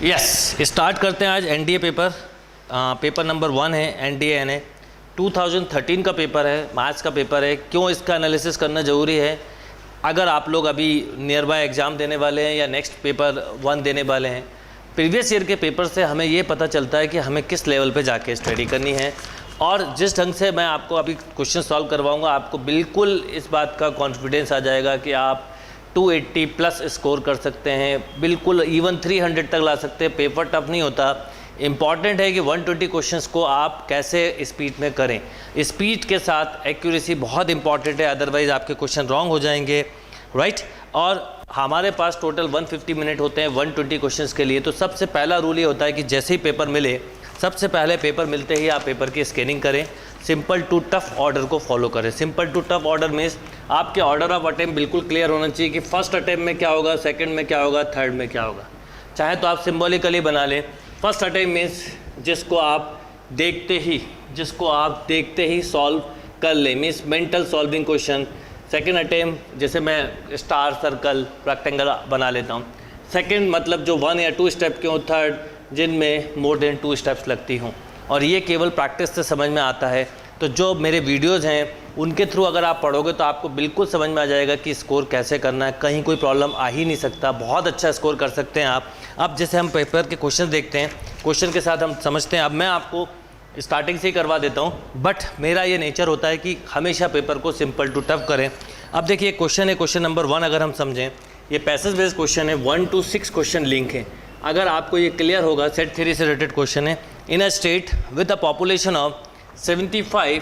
Yes, start करते हैं आज एनडीए पेपर। पेपर नंबर 1 है एनडीए एनए 2013 का पेपर है, मैथ्स का पेपर है। क्यों इसका एनालिसिस करना ज़रूरी है? अगर आप लोग अभी नियर बाय एग्ज़ाम देने वाले हैं या नेक्स्ट पेपर 1 देने वाले हैं, प्रीवियस ईयर के पेपर से हमें ये पता चलता है कि हमें किस लेवल पे जाके स्टडी करनी है। और जिस ढंग से मैं आपको अभी क्वेश्चन सॉल्व करवाऊंगा, आपको बिल्कुल इस बात का कॉन्फिडेंस आ जाएगा कि आप 280 प्लस स्कोर कर सकते हैं, बिल्कुल इवन 300 तक ला सकते हैं। पेपर टफ नहीं होता। इम्पॉर्टेंट है कि 120 क्वेश्चंस को आप कैसे स्पीड में करें। स्पीड के साथ एक्यूरेसी बहुत इंपॉर्टेंट है, अदरवाइज़ आपके क्वेश्चन रॉन्ग हो जाएंगे, राइट। और हमारे पास टोटल 150 मिनट होते हैं 120 क्वेश्चंस के लिए। तो सबसे पहला रूल ये होता है कि जैसे ही पेपर मिले, सबसे पहले पेपर मिलते ही आप पेपर की स्कैनिंग करें। सिंपल टू टफ ऑर्डर को फॉलो करें। Simple to tough order means आपके ऑर्डर ऑफ अटेम्प्ट बिल्कुल क्लियर होना चाहिए कि फर्स्ट अटेम्प्ट में क्या होगा, सेकंड में क्या होगा, थर्ड में क्या होगा। चाहे तो आप सिंबॉलिकली बना लें। फर्स्ट अटेम्प्ट मीन्स जिसको आप देखते ही सॉल्व कर लें, means mental solving question. Second attempt जैसे मैं स्टार, सर्कल, रेक्टेंगल बना लेता हूँ। सेकेंड मतलब जो 1 या 2 स्टेप के हों। थर्ड जिनमें मोर देन 2 स्टेप्स लगती हों। और ये केवल प्रैक्टिस से समझ में आता है। तो जो मेरे वीडियोज़ हैं उनके थ्रू अगर आप पढ़ोगे तो आपको बिल्कुल समझ में आ जाएगा कि स्कोर कैसे करना है। कहीं कोई प्रॉब्लम आ ही नहीं सकता, बहुत अच्छा स्कोर कर सकते हैं आप। अब जैसे हम पेपर के क्वेश्चन देखते हैं, क्वेश्चन के साथ हम समझते हैं। अब मैं आपको स्टार्टिंग से ही करवा देता हूँ, बट मेरा ये नेचर होता है कि हमेशा पेपर को सिंपल टू टफ करें। अब देखिए क्वेश्चन है, क्वेश्चन नंबर 1 अगर हम समझें, ये पैसेज बेस्ड क्वेश्चन है। 1 to 6 क्वेश्चन लिंक है। अगर आपको ये क्लियर होगा, सेट थ्योरी से रिलेटेड क्वेश्चन है। In a state with a population of 75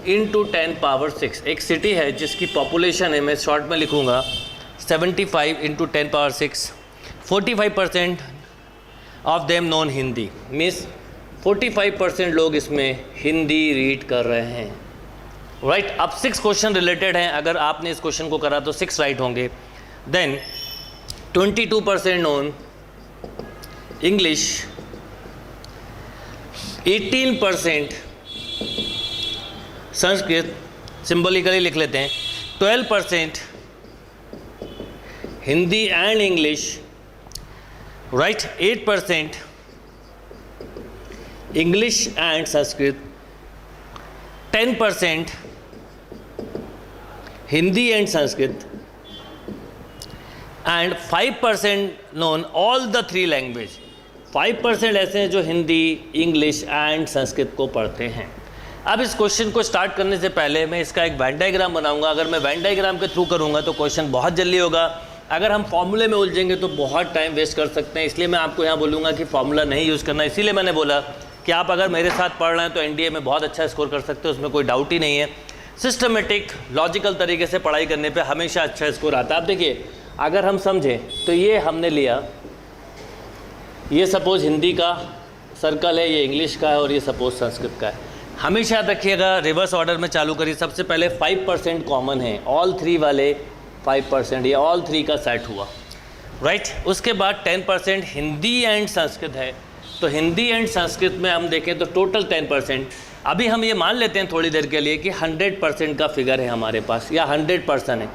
× 10 power 6, एक सिटी है जिसकी पॉपुलेशन है, मैं शॉर्ट में लिखूँगा 75 × 10 power 6, 45% of them non Hindi, means 45% लोग इसमें हिंदी रीड कर रहे हैं, राइट। अब 6 क्वेश्चन रिलेटेड हैं। अगर आपने इस क्वेश्चन को करा तो 6 राइट होंगे। Then 22% none English, 18% Sanskrit, symbolically लिख लेते हैं, 12% Hindi and English, right, 8% English and Sanskrit, 10% Hindi and Sanskrit, and 5% none all the 3 language. 5% ऐसे हैं जो हिंदी, इंग्लिश एंड संस्कृत को पढ़ते हैं। अब इस क्वेश्चन को स्टार्ट करने से पहले मैं इसका एक वेन डायग्राम बनाऊंगा। अगर मैं वेन डायग्राम के थ्रू करूंगा तो क्वेश्चन बहुत जल्दी होगा। अगर हम फॉर्मूले में उलझेंगे तो बहुत टाइम वेस्ट कर सकते हैं। इसलिए मैं आपको यहाँ बोलूँगा कि फॉर्मूला नहीं यूज़ करना। इसीलिए मैंने बोला कि आप अगर मेरे साथ पढ़ रहे हैं तो एनडीए में बहुत अच्छा स्कोर कर सकते हो, उसमें कोई डाउट ही नहीं है। सिस्टमेटिक लॉजिकल तरीके से पढ़ाई करने पे हमेशा अच्छा स्कोर आता है। आप देखिए, अगर हम समझें तो ये हमने लिया, ये सपोज हिंदी का सर्कल है, ये इंग्लिश का है और ये सपोज संस्कृत का है। हमेशा याद रखिएगा, रिवर्स ऑर्डर में चालू करिए। सबसे पहले 5% कॉमन है, ऑल 3 वाले 5%, ये ऑल 3 का सेट हुआ, राइट। उसके बाद 10% हिंदी एंड संस्कृत है। तो हिंदी एंड संस्कृत में हम देखें तो टोटल 10%। अभी हम ये मान लेते हैं थोड़ी देर के लिए कि 100% का फिगर है हमारे पास, या 100% है।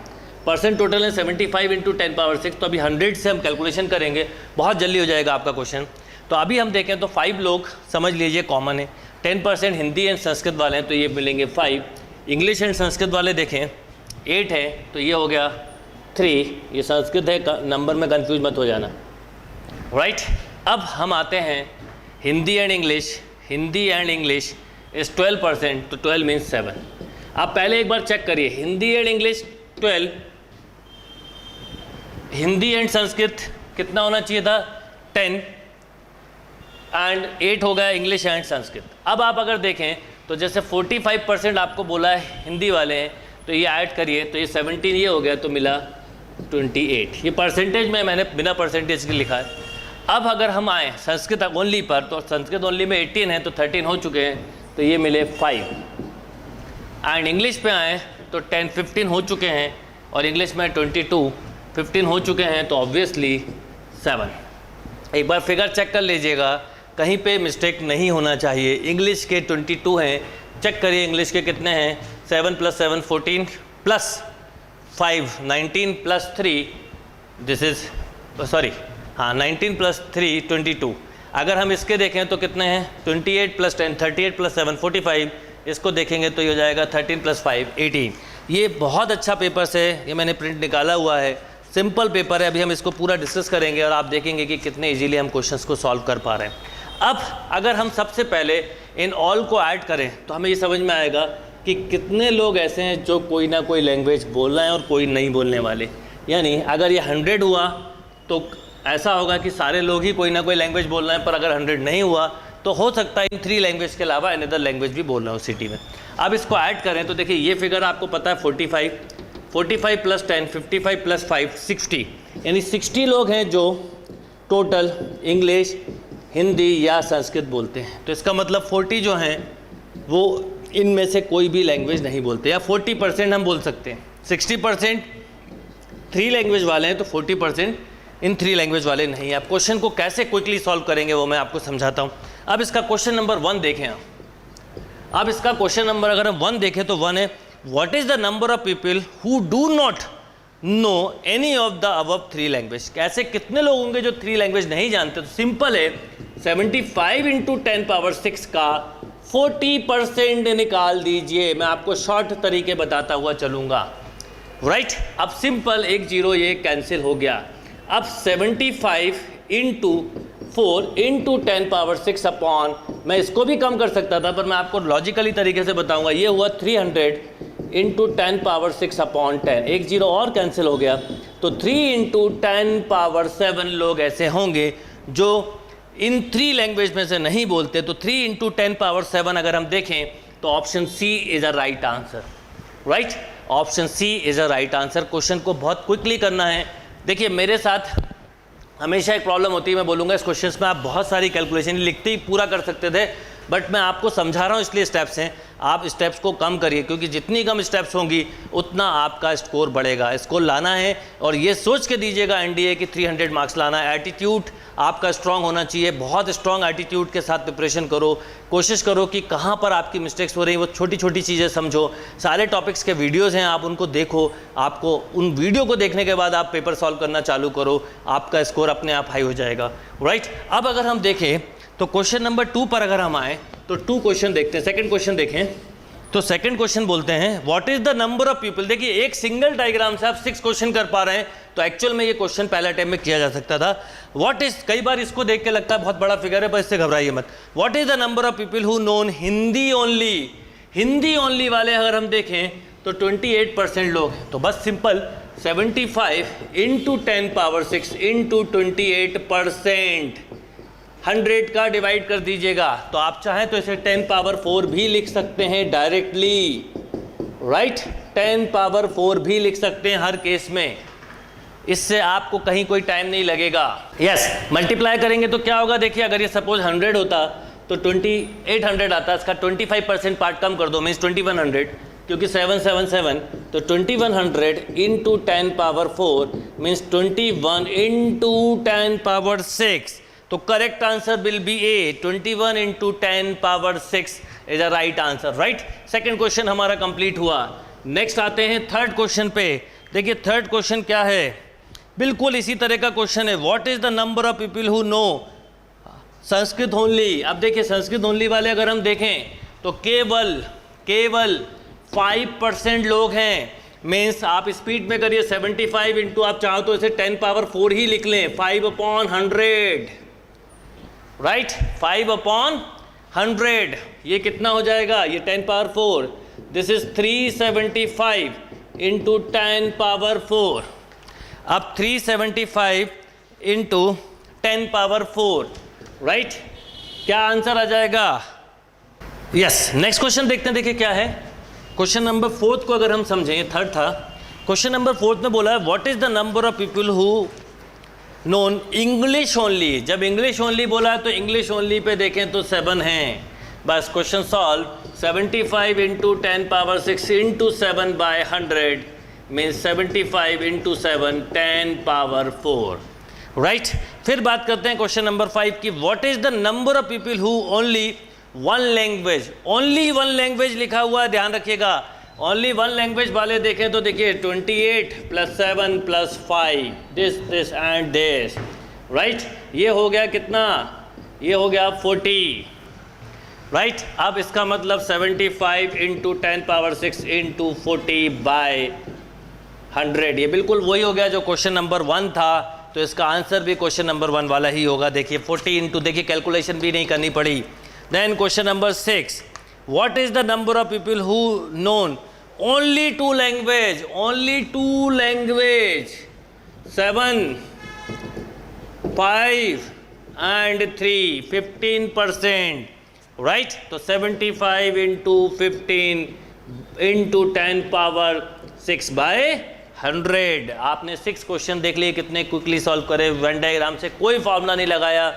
परसेंट टोटल है 75 × 10 पावर 6। तो अभी 100 से हम कैलकुलेशन करेंगे, बहुत जल्दी हो जाएगा आपका क्वेश्चन। तो अभी हम देखें तो 5 लोग समझ लीजिए कॉमन है। 10% हिंदी एंड संस्कृत वाले हैं तो ये मिलेंगे 5। इंग्लिश एंड संस्कृत वाले देखें 8 है तो ये हो गया 3। ये संस्कृत है, नंबर में कंफ्यूज मत हो जाना, राइट। अब हम आते हैं Hindi and English. Hindi and English is 12%, तो 12 मीन्स 7। आप पहले एक बार चेक करिए, Hindi and English 12, Hindi and Sanskrit कितना होना चाहिए था, 10, एंड 8 हो गया इंग्लिश एंड संस्कृत। अब आप अगर देखें तो जैसे 45% आपको बोला है हिंदी वाले हैं, तो ये ऐड करिए तो ये 17 ये हो गया, तो मिला 28। ये परसेंटेज में मैंने बिना परसेंटेज के लिखा है। अब अगर हम आए संस्कृत ओनली पर, तो संस्कृत ओनली में 18 है तो 13 हो चुके हैं, तो ये मिले 5। एंड इंग्लिश पे आए तो 10, 15 हो चुके हैं, और इंग्लिश में 22, 15 हो चुके हैं, तो ऑब्वियसली 7। एक बार फिगर चेक कर लीजिएगा, कहीं पे मिस्टेक नहीं होना चाहिए। इंग्लिश के 22 हैं, चेक करिए इंग्लिश के कितने हैं, 7 + 7 14 + 5 19 + 3 दिस इज़ सॉरी हाँ 19 + 3 22। अगर हम इसके देखें तो कितने हैं 28 + 10 38 + 7 45। इसको देखेंगे तो ये हो जाएगा 13 + 5 18। ये बहुत अच्छा पेपर है, ये मैंने प्रिंट निकाला हुआ है, सिंपल पेपर है। अभी हम इसको पूरा डिस्कस करेंगे और आप देखेंगे कि कितने इजीली हम क्वेश्चंस को सॉल्व कर पा रहे हैं। अब अगर हम सबसे पहले इन ऑल को ऐड करें तो हमें ये समझ में आएगा कि कितने लोग ऐसे हैं जो कोई ना कोई लैंग्वेज बोल रहे हैं और कोई नहीं बोलने वाले। यानी अगर ये 100 हुआ तो ऐसा होगा कि सारे लोग ही कोई ना कोई लैंग्वेज बोल रहे हैं, पर अगर 100 नहीं हुआ तो हो सकता है इन 3 लैंग्वेज के अलावा अनदर लैंग्वेज भी बोल रहे हो सिटी में। अब इसको ऐड करें तो देखिए ये फिगर आपको पता है 45 + 10 55 + 5 60, यानी 60 लोग हैं जो टोटल इंग्लिश, हिंदी या संस्कृत बोलते हैं। तो इसका मतलब 40 जो हैं वो इनमें से कोई भी लैंग्वेज नहीं बोलते, या 40% हम बोल सकते हैं। 60% 3 लैंग्वेज वाले हैं तो 40% इन 3 लैंग्वेज वाले नहीं। आप क्वेश्चन को कैसे क्विकली सॉल्व करेंगे वो मैं आपको समझाता हूँ। अब इसका क्वेश्चन नंबर 1 देखें आप। अब इसका क्वेश्चन नंबर अगर हम 1 देखें तो 1 है what is the number of people who do not know any of the above 3 language. कैसे कितने लोग होंगे जो 3 लैंग्वेज नहीं जानते? तो सिंपल है 75 × 10⁻⁶ का 40% निकाल दीजिए। मैं आपको शॉर्ट तरीके बताता हुआ चलूँगा, राइट। अब सिंपल 1 0 ये कैंसिल हो गया। अब 75 × 4 × 10⁻⁶ अपॉन, मैं इसको भी कम कर सकता था पर मैं आपको लॉजिकली तरीके से बताऊंगा, ये हुआ 300 × 10⁻⁶ अपॉन 10। 1 0 और कैंसिल हो गया तो 3 × 10⁻7 लोग ऐसे होंगे जो इन 3 लैंग्वेज में से नहीं बोलते। तो 3 × 10⁻7 अगर हम देखें तो option C is a right answer, right. Option C is a right answer. Question को बहुत क्विकली करना है। देखिए मेरे साथ हमेशा एक प्रॉब्लम होती है, मैं बोलूँगा इस क्वेश्चन में आप बहुत सारी कैलकुलेशन लिखते ही पूरा कर सकते थे, बट मैं आपको समझा रहा हूँ इसलिए स्टेप्स हैं। आप स्टेप्स को कम करिए क्योंकि जितनी कम स्टेप्स होंगी उतना आपका स्कोर बढ़ेगा। स्कोर लाना है और ये सोच के दीजिएगा एनडीए की 300 मार्क्स लाना है। एटीट्यूड आपका स्ट्रांग होना चाहिए, बहुत स्ट्रांग एटीट्यूड के साथ प्रिपरेशन करो। कोशिश करो कि कहाँ पर आपकी मिस्टेक्स हो रही हैं वो छोटी छोटी चीज़ें समझो। सारे टॉपिक्स के वीडियोज़ हैं, आप उनको देखो। आपको उन वीडियो को देखने के बाद आप पेपर सॉल्व करना चालू करो, आपका स्कोर अपने आप हाई हो जाएगा, राइट। अब अगर हम देखें तो क्वेश्चन नंबर 2 पर अगर हम आए तो 2 क्वेश्चन देखते हैं। सेकंड क्वेश्चन देखें तो सेकंड क्वेश्चन बोलते हैं what is the number of people. देखिए एक सिंगल डायग्राम से आप 6 क्वेश्चन कर पा रहे हैं, तो एक्चुअल में ये क्वेश्चन पहला टाइम में किया जा सकता था। व्हाट इज, कई बार इसको देख के लगता है बहुत बड़ा फिगर है पर इससे घबराइए मत। What is the number of people who known Hindi only. Hindi only वाले अगर हम देखें तो 28% लोग हैं। तो बस सिंपल 75 × 10⁻⁶ × 28%, 100 का डिवाइड कर दीजिएगा। तो आप चाहें तो इसे 10⁻4 भी लिख सकते हैं डायरेक्टली, राइट। 10⁻4 भी लिख सकते हैं हर केस में, इससे आपको कहीं कोई टाइम नहीं लगेगा। यस, मल्टीप्लाई करेंगे तो क्या होगा, देखिए अगर ये सपोज 100 होता तो 2800 आता, इसका 25% पार्ट कम कर दो, मीन्स 2100, क्योंकि 777, तो 2100 × 10⁻4 मीन्स 21 × 10⁻6। तो correct answer will B A, 21 × 10⁻6 is a right answer, right. Second question हमारा कंप्लीट हुआ। नेक्स्ट आते हैं थर्ड क्वेश्चन पे। देखिए थर्ड क्वेश्चन क्या है, बिल्कुल इसी तरह का क्वेश्चन है। What is the number of people who know Sanskrit only. अब देखिए संस्कृत ओनली वाले अगर हम देखें तो केवल 5% लोग हैं। मीन्स आप स्पीड में करिए 75 इंटू, आप चाहो तो इसे 10⁻4 ही लिख लें, 5/100, राइट। 5/100 ये कितना हो जाएगा, ये 10⁻4, दिस इज 375 × 10⁻4। अब 375 × 10⁻4, राइट, क्या आंसर आ जाएगा। यस, नेक्स्ट क्वेश्चन देखते हैं। देखिए क्या है, क्वेश्चन नंबर 4 को अगर हम समझें, ये थर्ड था। क्वेश्चन नंबर 4 में बोला है what is the number of people who known English only. जब इंग्लिश ओनली बोला है तो इंग्लिश ओनली पे देखें तो 7 हैं। बस क्वेश्चन सॉल्व। 75 × 10⁻6 × 7/100 means 75 × 7 10⁻4, right. फिर बात करते हैं क्वेश्चन नंबर 5 की। What is the number of people who only one language. Only one language लिखा हुआ है, ध्यान रखिएगा। ओनली वन लैंग्वेज वाले देखें तो देखिए 28 + 7 + 5 दिस एंड दिस राइट। ये हो गया कितना, ये हो गया 40, राइट। अब इसका मतलब 75 इंटू 10 पावर 6 इंटू 40 बाय 100, ये बिल्कुल वही हो गया जो क्वेश्चन नंबर 1 था, तो इसका आंसर भी क्वेश्चन नंबर 1 वाला ही होगा। देखिए 40 इंटू, देखिए कैलकुलेशन भी नहीं करनी पड़ी। Then question number 6, what is the number of people who known only 2 language, only 2 language, 7, 5 and 3, 15%, right. तो 75 इंटू 15 इंटू 10 पावर 6 बाय 100। आपने 6 क्वेश्चन देख लिए, कितने क्विकली सॉल्व करे, वेन डायग्राम से, कोई फॉर्मूला नहीं लगाया।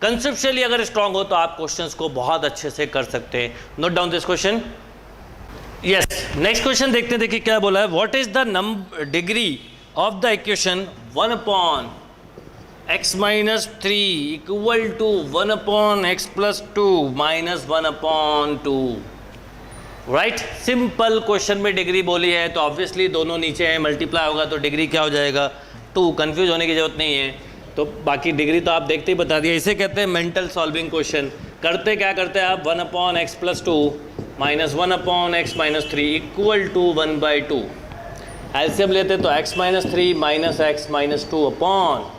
कंसेप्चुअली अगर स्ट्रांग हो तो आप क्वेश्चंस को बहुत अच्छे से कर सकते हैं। Note down this question. Yes, next question देखते हैं। देखिए क्या बोला है, what is the degree of the equation 1 upon x minus 3 equal to 1 upon x plus 2 minus 1 upon 2, right. Simple question में डिग्री बोली है तो ऑब्वियसली दोनों नीचे हैं, मल्टीप्लाई होगा तो डिग्री क्या हो जाएगा 2, कंफ्यूज होने की जरूरत नहीं है। तो बाकी डिग्री तो आप देखते ही बता दिया। इसे कहते हैं मेंटल सॉल्विंग क्वेश्चन। करते क्या करते हैं आप, 1 upon x plus 2 minus 1 upon x minus 3 equal to 1/2। LCM लेते तो x minus 3 minus x minus 2 upon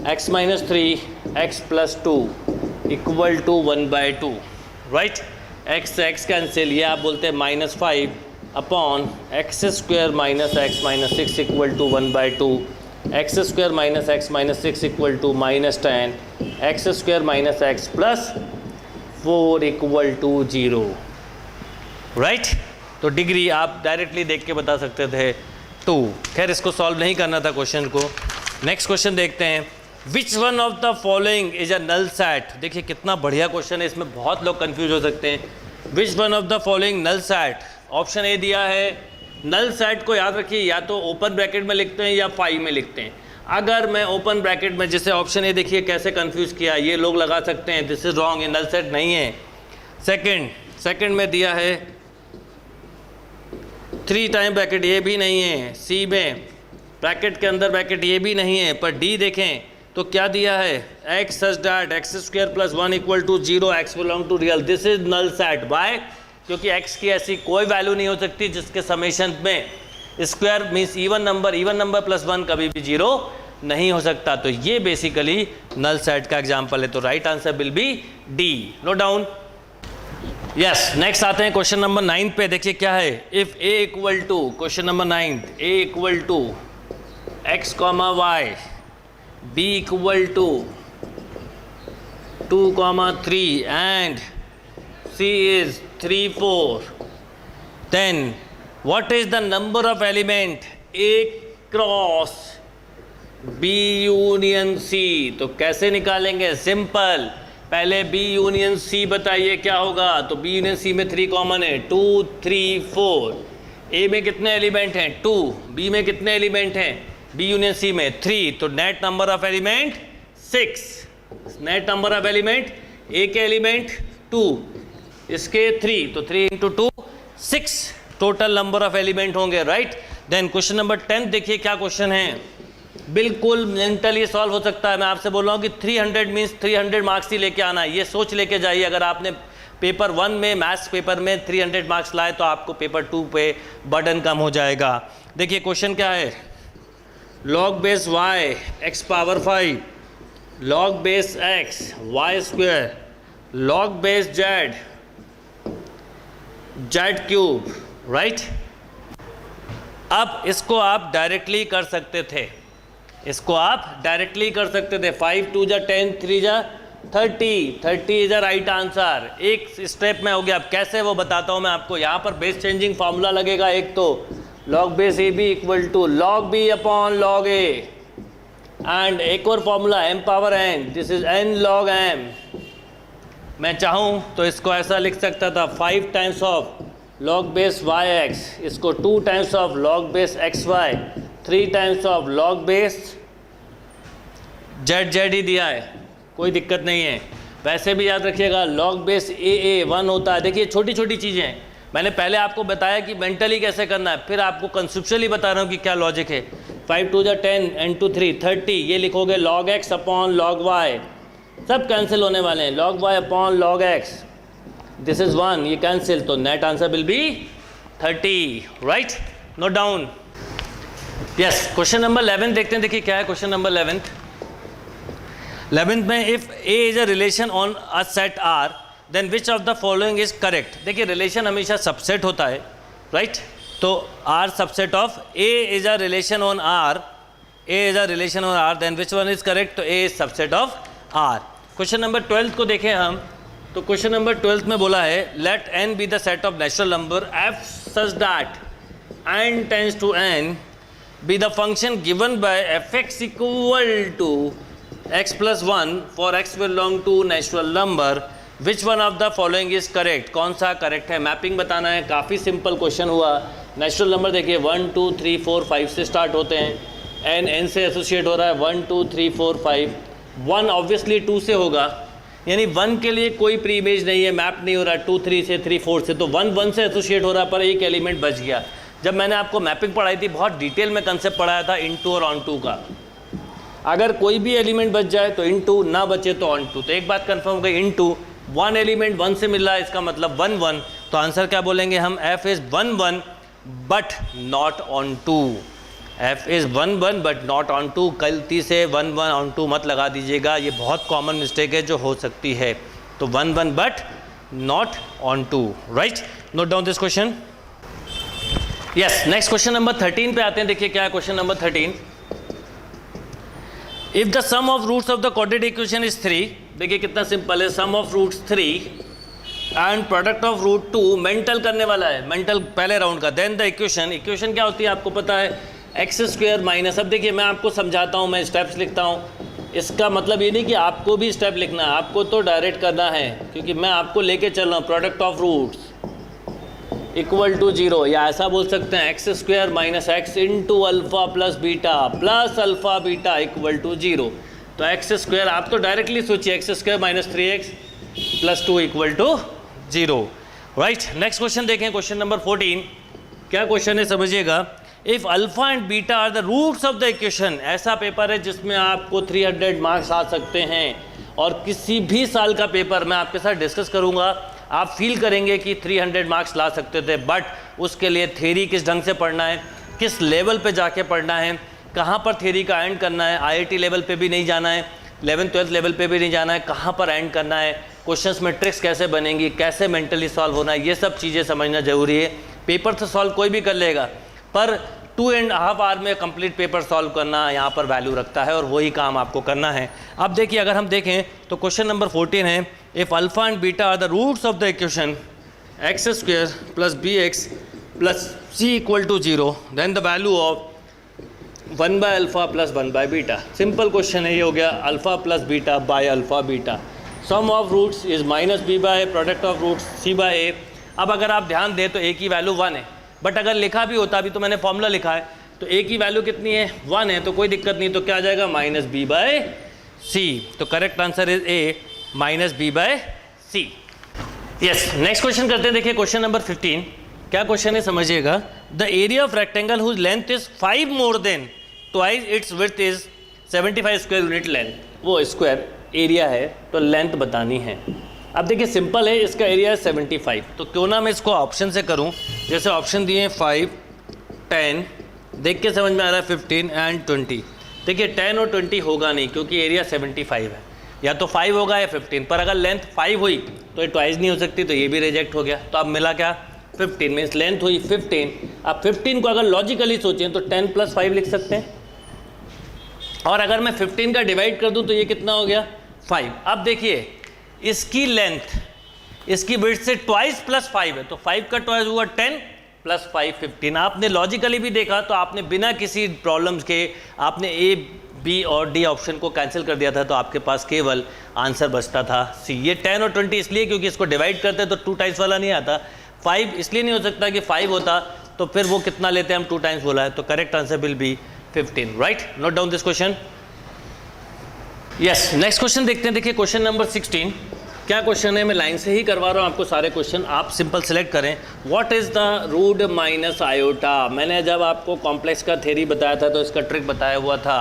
x minus 3 x plus 2 equal to 1/2, right. x cancel, ये आप बोलते हैं -5 upon x square minus x minus 6 equal to 1/2, x square minus x minus 6 equal to -10, x square minus x plus 4 equal to 0, right. तो degree आप directly देख के बता सकते थे 2। खैर इसको सॉल्व नहीं करना था क्वेश्चन को। नेक्स्ट क्वेश्चन देखते हैं, which one of the following is a null set. देखिए कितना बढ़िया क्वेश्चन है, इसमें बहुत लोग कंफ्यूज हो सकते हैं। Which one of the following null set, option A दिया है। नल सेट को याद रखिए या तो ओपन ब्रैकेट में लिखते हैं या फाई में लिखते हैं। अगर मैं ओपन ब्रैकेट में, जैसे ऑप्शन ए देखिए कैसे कंफ्यूज किया, ये लोग लगा सकते हैं, दिस इज रॉन्ग, ये नल सेट नहीं है। सेकंड में दिया है 3 टाइम ब्रैकेट, ये भी नहीं है। सी में ब्रैकेट के अंदर ब्रैकेट, ये भी नहीं है। पर डी देखें तो क्या दिया है, x such that x square plus 1 equal to 0, x belong to real, this is null set. By, क्योंकि x की ऐसी कोई वैल्यू नहीं हो सकती जिसके समेशन में square means even number plus 1 कभी भी 0 नहीं हो सकता। तो ये बेसिकली नल सेट का एग्जांपल है। तो right answer will be D. Note down. Yes, next आते हैं क्वेश्चन नंबर 9 पे। देखिए क्या है, if a equal to, question number 9, a equal to x comma y, b equal to 2,3 and c is 3, 4, then what is the number of element A cross B union C। तो कैसे निकालेंगे, simple, पहले B union C बताइए क्या होगा। तो B union C में 3 common है, 2, 3, 4। A में कितने एलिमेंट हैं 2, B में कितने एलिमेंट हैं B यूनियन C में 3, तो net number of element 6। Net number of element, A के एलिमेंट 2, इसके 3, तो 3 into 2 6 total number of element होंगे, राइट। देन क्वेश्चन नंबर 10 देखिए क्या क्वेश्चन है, बिल्कुल मेंटली सॉल्व हो सकता है। मैं आपसे बोल रहा हूँ कि 300 मीन्स 300 मार्क्स ही लेके आना है, ये सोच लेके जाइए। अगर आपने पेपर 1 में, मैथ्स पेपर में 300 मार्क्स लाए तो आपको पेपर 2 पे बर्डन कम हो जाएगा। देखिए क्वेश्चन क्या है, log base Y x power 5, log base x y square, log base z cube, right. अब इसको आप डायरेक्टली कर सकते थे, इसको आप डायरेक्टली कर सकते थे। 5 2 जा 10, 3 जा 30 इज अ राइट आंसर। एक स्टेप में हो गया। अब कैसे वो बताता हूँ मैं आपको। यहाँ पर बेस चेंजिंग फार्मूला लगेगा एक, तो log base a b equal to log b upon log a, and एक और formula m power n, this is n log m। मैं चाहूँ तो इसको ऐसा लिख सकता था 5 times of log base Y X, इसको 2 times of log base x Y, 3 times of log base Z ही दिया है, कोई दिक्कत नहीं है। वैसे भी याद रखिएगा लॉग बेस ए 1 होता है। देखिए छोटी छोटी चीज़ें हैं, मैंने पहले आपको बताया कि मेंटली कैसे करना है, फिर आपको कंसेप्चुअली बता रहा हूँ कि क्या लॉजिक है। 5 2 10 and 2 3 30, ये लिखोगे log x upon log y, सब कैंसिल होने वाले हैं, log y upon log x, this is 1, ये कैंसिल, तो net answer will B 30, right, note down. Yes, question number 11 देखते हैं, देखिए क्या है क्वेश्चन नंबर 11th में, if a is a relation on a set R, then which of the following is correct. देखिए relation हमेशा subset होता है, राइट, तो R subset of A is a relation on R, A is a relation on R, then which one is correct, तो A is subset of R। Question number 12 को देखें हम, तो क्वेश्चन नंबर 12 में बोला है let n be the set of natural number f such that n tends to n be the function given by fx equal to x plus 1 for x belong to natural number, which one of the following is correct। कौन सा correct है, mapping बताना है, काफ़ी simple question हुआ। Natural number देखिए 1 2 3 4 5 से start होते हैं, n से एसोसिएट हो रहा है, 1 2 3 4 5, 1 ऑब्वियसली 2 से होगा, यानी 1 के लिए कोई प्री इमेज नहीं है, मैप नहीं हो रहा, 2 3 से 3 4 से, तो 1 1 से एसोसिएट हो रहा है, पर एक एलिमेंट बच गया। जब मैंने आपको मैपिंग पढ़ाई थी, बहुत डिटेल में कंसेप्ट पढ़ाया था इनटू और ऑन टू का, अगर कोई भी एलिमेंट बच जाए तो इनटू, ना बचे तो ऑन टू, तो एक बात कंफर्म हो गई, इनटू 1 एलिमेंट 1 से मिल रहा है, इसका मतलब 1 1, तो आंसर क्या बोलेंगे हम, f is 1 1 but not on to, f is 1 1 but not on to, गलती से 1 1 ऑन टू मत लगा दीजिएगा, ये बहुत कॉमन मिस्टेक है जो हो सकती है, तो 1 1 but not on two, right, note down this question. Yes, next question number 13 पे आते हैं, देखिए क्या है question number 13। If the sum of roots of the quadratic equation is 3, देखिए कितना सिंपल है, sum of roots 3 and product of root 2, mental करने वाला है, मेंटल पहले राउंड का, देन द इक्वेशन क्या होती है आपको पता है, एक्स स्क्वायर माइनस, अब देखिए मैं आपको समझाता हूँ, मैं स्टेप्स लिखता हूँ, इसका मतलब ये नहीं कि आपको भी स्टेप लिखना है, आपको तो डायरेक्ट करना है, क्योंकि मैं आपको लेके चल रहा हूँ, product of roots equal to 0, या ऐसा बोल सकते हैं x square minus x into alpha plus alpha beta equal to 0, तो एक्स स्क्वायर आप तो डायरेक्टली सोचिए, x square minus 3x plus 2 equal to 0, right. Next question देखें, क्वेश्चन नंबर 14, क्या क्वेश्चन है समझिएगा, if alpha and beta are the roots of the equation, ऐसा paper है जिसमें आपको 300 मार्क्स आ सकते हैं, और किसी भी साल का पेपर मैं आपके साथ डिस्कस करूंगा, आप फील करेंगे कि 300 मार्क्स ला सकते थे, बट उसके लिए थ्योरी किस ढंग से पढ़ना है, किस लेवल पे जाके पढ़ना है, कहाँ पर थ्योरी का एंड करना है, IIT लेवल पे भी नहीं जाना है, 11th 12th लेवल पे भी नहीं जाना है, कहाँ पर एंड करना है, क्वेश्चंस में ट्रिक्स कैसे बनेंगी, कैसे मेंटली सॉल्व होना है, ये सब चीज़ें समझना जरूरी है। पेपर तो सॉल्व कोई भी कर लेगा, पर 2.5 आवर में कंप्लीट पेपर सॉल्व करना यहाँ पर वैल्यू रखता है, और वही काम आपको करना है। अब देखिए अगर हम देखें तो क्वेश्चन नंबर 14 है, if alpha and beta are the roots of the equation X square plus B X plus C equal to 0, then the value of 1 by alpha plus 1 by beta. Simple question है, ये हो गया alpha plus beta by alpha beta, sum of roots is minus B by product of roots C by A. अब अगर आप ध्यान दें तो ए की वैल्यू 1 है, बट अगर लिखा भी होता, अभी तो मैंने फॉर्मूला लिखा है, तो ए की वैल्यू कितनी है, 1 है, तो कोई दिक्कत नहीं, तो क्या आ जाएगा, माइनस बी बाय सी, तो correct answer is A, minus B by C. Yes, next question करते हैं, देखिए क्वेश्चन नंबर 15, क्या क्वेश्चन है समझिएगा, the area of rectangle whose length is 5 more than twice its width is 75 square unit length, वो square area है तो length बतानी है। अब देखिए सिंपल है, इसका एरिया है 75, तो क्यों ना मैं इसको ऑप्शन से करूं, जैसे ऑप्शन दिए हैं 5 10, देख के समझ में आ रहा है 15 एंड 20। देखिए 10 और 20 होगा नहीं, क्योंकि एरिया 75 है, या तो 5 होगा या 15, पर अगर लेंथ 5 हुई तो ये ट्वाइस नहीं हो सकती, तो ये भी रिजेक्ट हो गया, तो अब मिला क्या 15, मीन्स लेंथ हुई 15। अब 15 को अगर लॉजिकली सोचें तो 10 + 5 लिख सकते हैं, और अगर मैं 15 का डिवाइड कर दूं तो ये कितना हो गया 5। अब देखिए इसकी लेंथ इसकी विड्थ से ट्वाइस प्लस 5 है, तो 5 का ट्वाइस हुआ 10 + 5 15। आपने लॉजिकली भी देखा तो आपने बिना किसी प्रॉब्लम्स के आपने ए बी और डी ऑप्शन को कैंसिल कर दिया था, तो आपके पास केवल आंसर बचता था सी। ये 10 और 20 इसलिए क्योंकि इसको डिवाइड करते तो 2 टाइम्स वाला नहीं आता, 5 इसलिए नहीं हो सकता कि 5 होता तो फिर वो कितना लेते हैं, हम 2 टाइम्स बोला है, तो correct answer will B 15, right. Note down this question. Yes, next question देखते हैं, देखिए क्वेश्चन नंबर 16, क्या क्वेश्चन है, मैं लाइन से ही करवा रहा हूँ आपको सारे क्वेश्चन, आप सिंपल सेलेक्ट करें। What is the root minus iota. मैंने जब आपको कॉम्प्लेक्स का थ्योरी बताया था तो इसका ट्रिक बताया हुआ था,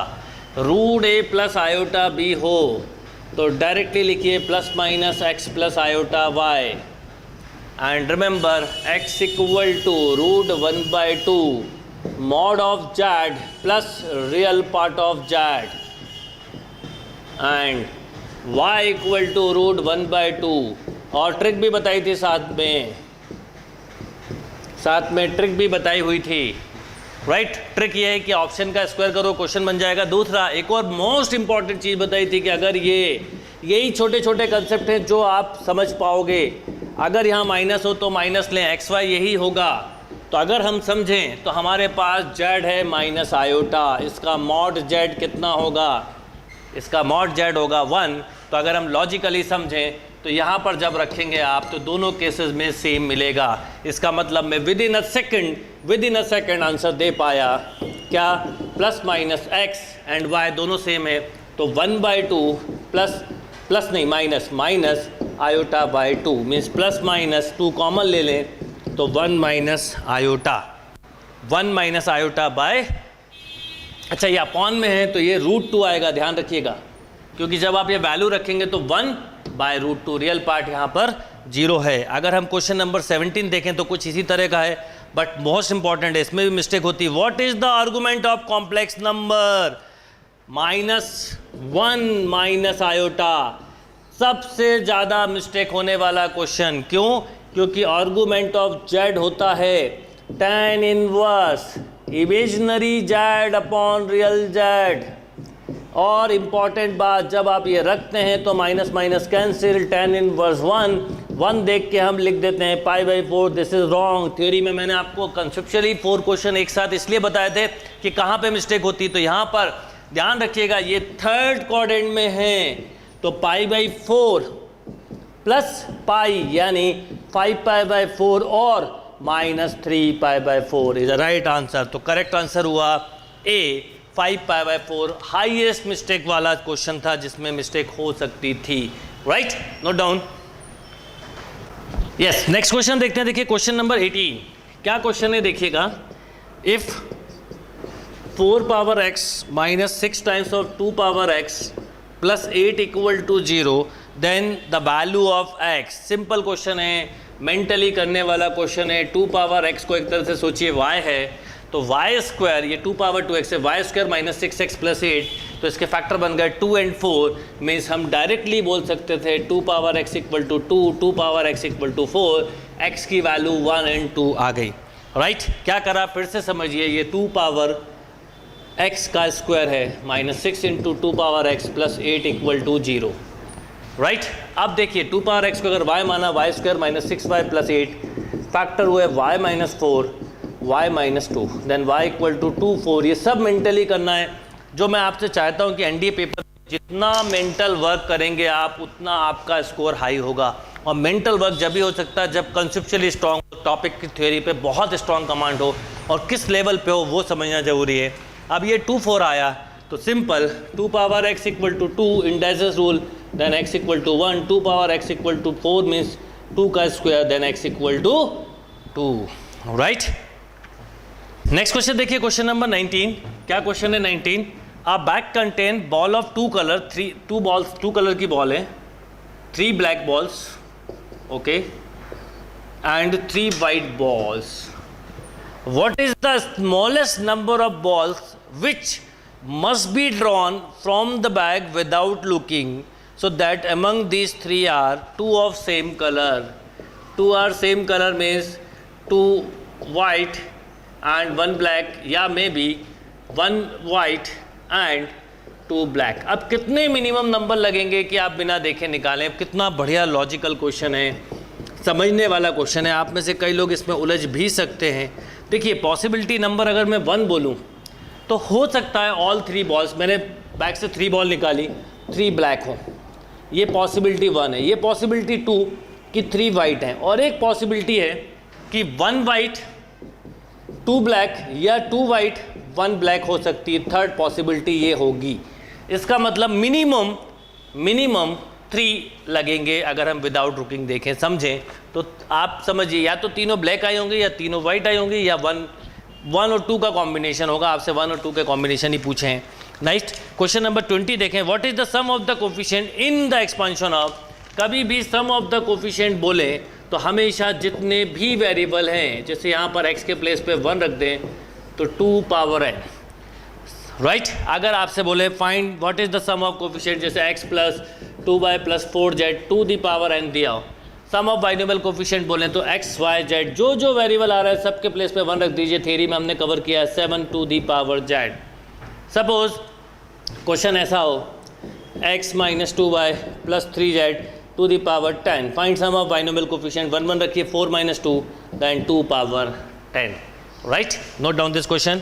root a plus iota b हो तो डायरेक्टली लिखिए plus minus x plus iota y, and remember x equal to root 1/2 mod of z plus real part of z, and y equal to root 1/2। और trick भी बताई थी साथ में trick भी बताई हुई थी, राइट। ट्रिक ये है कि ऑप्शन का स्क्वायर करो, क्वेश्चन बन जाएगा। दूसरा एक और मोस्ट इंपॉर्टेंट चीज़ बताई थी कि अगर यही छोटे छोटे कंसेप्ट हैं जो आप समझ पाओगे, अगर यहाँ माइनस हो तो माइनस लें, एक्स वाई यही होगा। तो अगर हम समझें तो हमारे पास जेड है माइनस आयोटा, इसका मॉड जेड कितना होगा, इसका मॉड जेड होगा 1। तो अगर हम लॉजिकली समझें तो यहाँ पर जब रखेंगे आप तो दोनों केसेस में सेम मिलेगा। इसका मतलब मैं within a second answer दे पाया। क्या, plus minus X and Y दोनों सेम है, तो 1/2 प्लस नहीं minus iota by 2 means plus minus 2 common ले लें तो 1 माइनस आयोटा बाय, अच्छा ये अपॉन में है तो ये √2 आएगा, ध्यान रखिएगा, क्योंकि जब आप ये वैल्यू रखेंगे तो 1/√2, रियल पार्ट यहाँ पर 0 है। अगर हम क्वेश्चन नंबर 17 देखें तो कुछ इसी तरह का है, बट मोस्ट इंपॉर्टेंट है, इसमें भी मिस्टेक होती है। What is the argument of complex number, -1 minus iota, सबसे ज़्यादा मिस्टेक होने वाला क्वेश्चन। क्यों? क्योंकि आर्गुमेंट ऑफ जेड होता है tan inverse imaginary Z upon real Z. और इम्पॉर्टेंट बात, जब आप ये रखते हैं तो minus minus cancel, tan inverse 1 देख के हम लिख देते हैं π/4। This is wrong. थ्योरी में मैंने आपको कंसेप्चुअली 4 क्वेश्चन एक साथ इसलिए बताए थे कि कहाँ पे मिस्टेक होती। तो यहाँ पर ध्यान रखिएगा, ये थर्ड क्वाड्रेंट में है तो π/4 प्लस पाई यानी 5π/4 और -3π/4 इज अ राइट आंसर। तो करेक्ट आंसर हुआ ए, 5π/4। हाईएस्ट मिस्टेक वाला क्वेश्चन था जिसमें मिस्टेक हो सकती थी, right, note down. Yes, next question देखते हैं। देखिए क्वेश्चन नंबर 18, क्या क्वेश्चन है देखिएगा। If 4 power x minus 6 times of 2 power x plus 8 equal to 0 then the value of x। Simple question है, मेंटली करने वाला क्वेश्चन है। 2 पावर x को एक तरह से सोचिए y है, तो y स्क्वायर, ये 2 पावर 2x है, y square minus 6x plus 8, तो इसके फैक्टर बन गए 2 और 4। मीन्स हम डायरेक्टली बोल सकते थे 2 power x equal to 2, 2 power x equal to 4, x की वैल्यू 1 और 2 आ गई, राइट। क्या करा, फिर से समझिए, ये 2 पावर x का स्क्वायर है minus 6 into 2 power x plus 8 equal to 0, right. अब देखिए 2 पावर x को अगर y माना, y square minus 6y plus 8, factor हुए y minus 4, y minus 2, then y equal to 2 4। ये सब मेंटली करना है। जो मैं आपसे चाहता हूँ कि एनडीए पेपर जितना मेंटल वर्क करेंगे आप, उतना आपका स्कोर हाई होगा। और मेंटल वर्क जब भी हो सकता है जब कंसेप्चुअली स्ट्रॉन्ग हो, टॉपिक की थ्योरी पे बहुत स्ट्रॉन्ग कमांड हो, और किस लेवल पे हो वो समझना जरूरी है। अब ये 2 4 आया तो simple 2 power x equal to 2 indices rule, then x equal to 1, 2 power x equal to 4 means 2 का square, then x equal to 2, right. Next question देखिए, क्वेश्चन नंबर 19। क्या क्वेश्चन है 19। A bag contain ball of 2 colour, 2 colour की ball है, 3 black balls, okay, and 3 white balls. What is the smallest number of balls which must be drawn from the bag without looking, so that among these 3 are 2 of same color? 2 are same color means 2 white and 1 black, या maybe 1 white and 2 black। अब कितने minimum number लगेंगे कि आप बिना देखे निकालें? कितना बढ़िया लॉजिकल क्वेश्चन है, समझने वाला क्वेश्चन है। आप में से कई लोग इसमें उलझ भी सकते हैं। देखिए पॉसिबिलिटी नंबर अगर मैं 1 बोलूं तो हो सकता है ऑल 3 बॉल्स, मैंने बैग से 3 बॉल निकाली, 3 ब्लैक हो, ये पॉसिबिलिटी 1 है। ये पॉसिबिलिटी 2 कि 3 वाइट हैं, और एक पॉसिबिलिटी है कि 1 वाइट 2 ब्लैक या 2 वाइट 1 ब्लैक हो सकती है। थर्ड पॉसिबिलिटी ये होगी। इसका मतलब मिनिमम 3 लगेंगे अगर हम विदाउट रुकिंग देखें समझें तो। आप समझिए या तो तीनों ब्लैक आई होंगे या तीनों वाइट आई होंगी या 1 और 2 का कॉम्बिनेशन होगा। आपसे 1 और 2 के कॉम्बिनेशन ही पूछे हैं। नेक्स्ट क्वेश्चन नंबर 20 देखें। What is the sum of the coefficient in the expansion of. कभी भी सम ऑफ द कोफिशिएंट बोले तो हमेशा जितने भी वेरिएबल हैं, जैसे यहाँ पर x के प्लेस पे 1 रख दें तो 2 पावर n, राइट। अगर आपसे बोले find what is the sum of coefficient, जैसे x plus 2y plus 4z to the power n दिया हो। सम ऑफ बाइनोमियल कोफिशिएंट बोलें तो x y z जो वेरिएबल आ रहा है सबके प्लेस पे 1 रख दीजिए। थ्योरी में हमने कवर किया है 7 to the power z। Suppose question ऐसा हो x minus 2y plus 3z to the power 10, find sum of binomial coefficient. 1 1 रखिए, 4 minus 2 than 2 power 10, right. Note down this question.